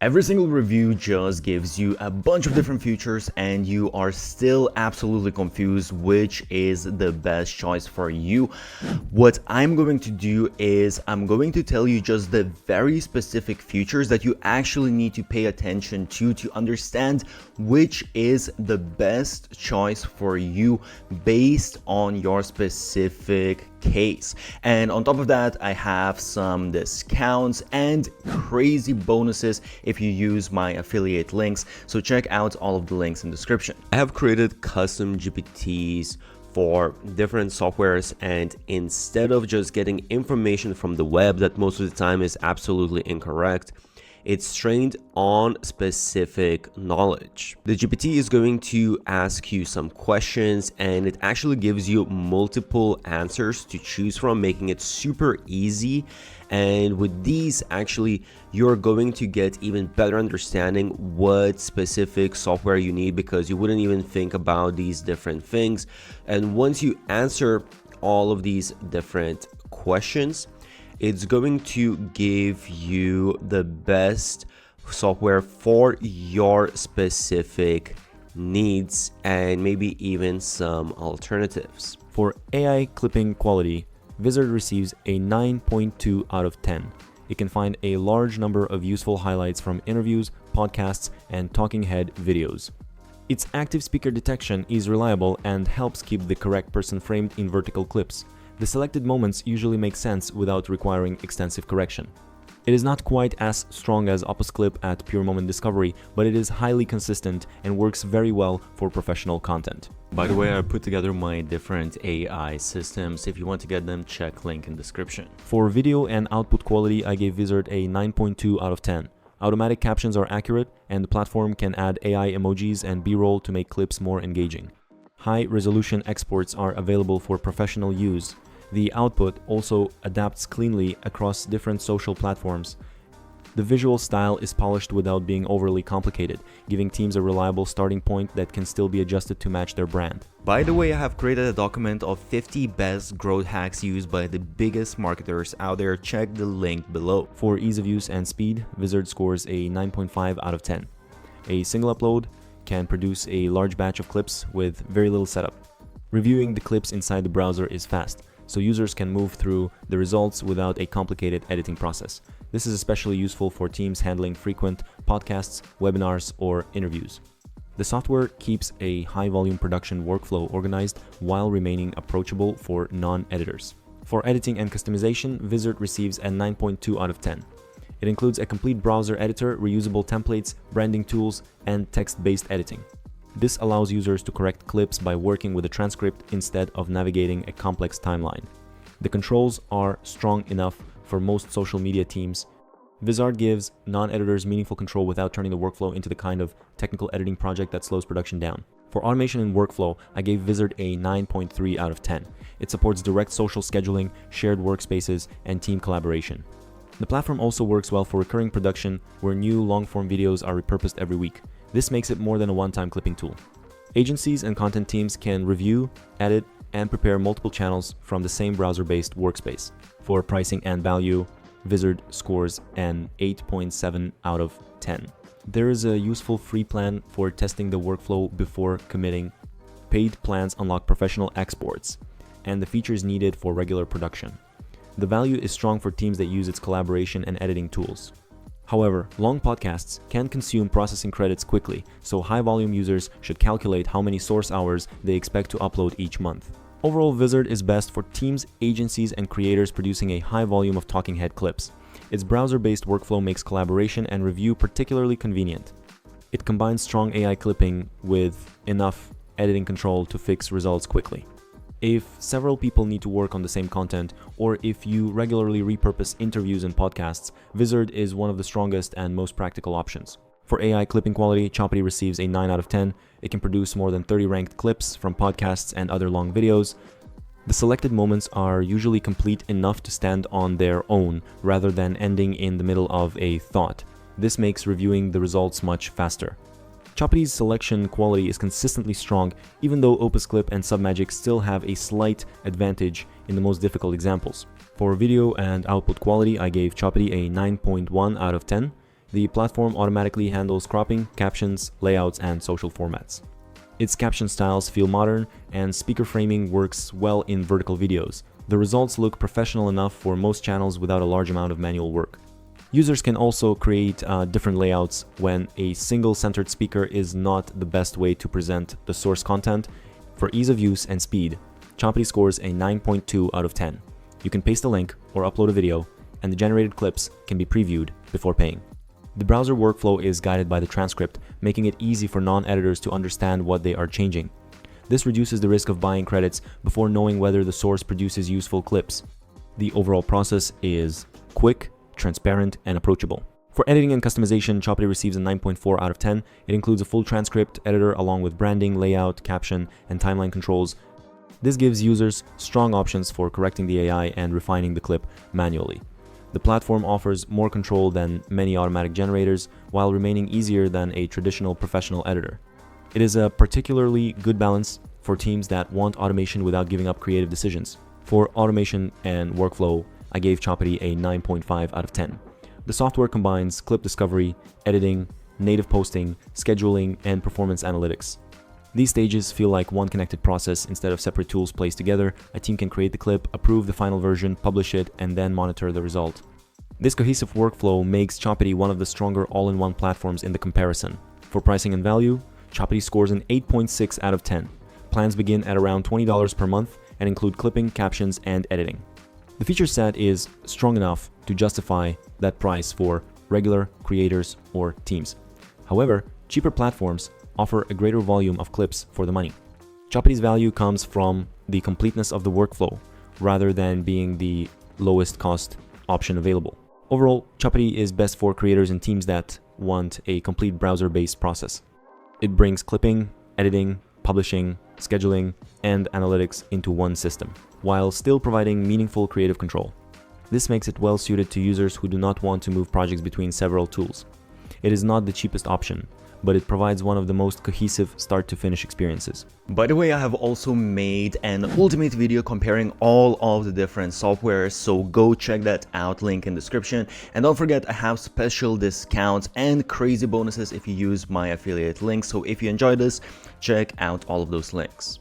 Every single review just gives you a bunch of different features and you are still absolutely confused which is the best choice for you. What I'm going to do is I'm going to tell you just the very specific features that you actually need to pay attention to understand which is the best choice for you based on your specific case. And on top of that, I have some discounts and crazy bonuses if you use my affiliate links, so check out all of the links in the description. I have created custom GPTs for different softwares, and instead of just getting information from the web that most of the time is absolutely incorrect, it's trained on specific knowledge. The GPT is going to ask you some questions and it actually gives you multiple answers to choose from, making it super easy. And with these, actually, you're going to get even better understanding what specific software you need, because you wouldn't even think about these different things. And once you answer all of these different questions, it's going to give you the best software for your specific needs and maybe even some alternatives. For AI clipping quality, Vizard receives a 9.2 out of 10. It can find a large number of useful highlights from interviews, podcasts, and talking head videos. Its active speaker detection is reliable and helps keep the correct person framed in vertical clips. The selected moments usually make sense without requiring extensive correction. It is not quite as strong as Opus Clip at pure moment discovery, but it is highly consistent and works very well for professional content. By the way, I put together my different AI systems. If you want to get them, check link in description. For video and output quality, I gave Vizard a 9.2 out of 10. Automatic captions are accurate, and the platform can add AI emojis and B-roll to make clips more engaging. High-resolution exports are available for professional use. The output also adapts cleanly across different social platforms. The visual style is polished without being overly complicated, giving teams a reliable starting point that can still be adjusted to match their brand. By the way, I have created a document of 50 best growth hacks used by the biggest marketers out there. Check the link below. For ease of use and speed, Vizard scores a 9.5 out of 10. A single upload can produce a large batch of clips with very little setup. Reviewing the clips inside the browser is fast, so users can move through the results without a complicated editing process. This is especially useful for teams handling frequent podcasts, webinars, or interviews. The software keeps a high-volume production workflow organized while remaining approachable for non-editors. For editing and customization, Vizard receives a 9.2 out of 10. It includes a complete browser editor, reusable templates, branding tools, and text-based editing. This allows users to correct clips by working with a transcript instead of navigating a complex timeline. The controls are strong enough for most social media teams. Vizard gives non-editors meaningful control without turning the workflow into the kind of technical editing project that slows production down. For automation and workflow, I gave Vizard a 9.3 out of 10. It supports direct social scheduling, shared workspaces, and team collaboration. The platform also works well for recurring production, where new long-form videos are repurposed every week. This makes it more than a one-time clipping tool. Agencies and content teams can review, edit, and prepare multiple channels from the same browser-based workspace. For pricing and value, Vizard scores an 8.7 out of 10. There is a useful free plan for testing the workflow before committing. Paid plans unlock professional exports and the features needed for regular production. The value is strong for teams that use its collaboration and editing tools. However, long podcasts can consume processing credits quickly, so high-volume users should calculate how many source hours they expect to upload each month. Overall, Vizard is best for teams, agencies, and creators producing a high volume of talking head clips. Its browser-based workflow makes collaboration and review particularly convenient. It combines strong AI clipping with enough editing control to fix results quickly. If several people need to work on the same content, or if you regularly repurpose interviews and podcasts, Vizard is one of the strongest and most practical options. For AI clipping quality, Choppity receives a 9 out of 10. It can produce more than 30 ranked clips from podcasts and other long videos. The selected moments are usually complete enough to stand on their own, rather than ending in the middle of a thought. This makes reviewing the results much faster. Choppity's selection quality is consistently strong, even though Opus Clip and Submagic still have a slight advantage in the most difficult examples. For video and output quality, I gave Choppity a 9.1 out of 10. The platform automatically handles cropping, captions, layouts, and social formats. Its caption styles feel modern, and speaker framing works well in vertical videos. The results look professional enough for most channels without a large amount of manual work. Users can also create different layouts when a single centered speaker is not the best way to present the source content. For ease of use and speed, Choppity scores a 9.2 out of 10. You can paste a link or upload a video, and the generated clips can be previewed before paying. The browser workflow is guided by the transcript, making it easy for non-editors to understand what they are changing. This reduces the risk of buying credits before knowing whether the source produces useful clips. The overall process is quick, transparent, and approachable. For editing and customization, Choppity receives a 9.4 out of 10. It includes a full transcript editor along with branding, layout, caption, and timeline controls. This gives users strong options for correcting the AI and refining the clip manually. The platform offers more control than many automatic generators while remaining easier than a traditional professional editor. It is a particularly good balance for teams that want automation without giving up creative decisions. For automation and workflow, I gave Choppity a 9.5 out of 10. The software combines clip discovery, editing, native posting, scheduling, and performance analytics. These stages feel like one connected process instead of separate tools placed together. A team can create the clip, approve the final version, publish it, and then monitor the result. This cohesive workflow makes Choppity one of the stronger all-in-one platforms in the comparison. For pricing and value, Choppity scores an 8.6 out of 10. Plans begin at around $20 per month and include clipping, captions, and editing. The feature set is strong enough to justify that price for regular creators or teams. However, cheaper platforms offer a greater volume of clips for the money. Choppity's value comes from the completeness of the workflow, rather than being the lowest cost option available. Overall, Choppity is best for creators and teams that want a complete browser-based process. It brings clipping, editing, publishing, scheduling, and analytics into one system, while still providing meaningful creative control. This makes it well suited to users who do not want to move projects between several tools. It is not the cheapest option, but it provides one of the most cohesive start-to-finish experiences. By the way, I have also made an ultimate video comparing all of the different softwares, so go check that out, link in description. And don't forget, I have special discounts and crazy bonuses if you use my affiliate link, so if you enjoyed this, check out all of those links.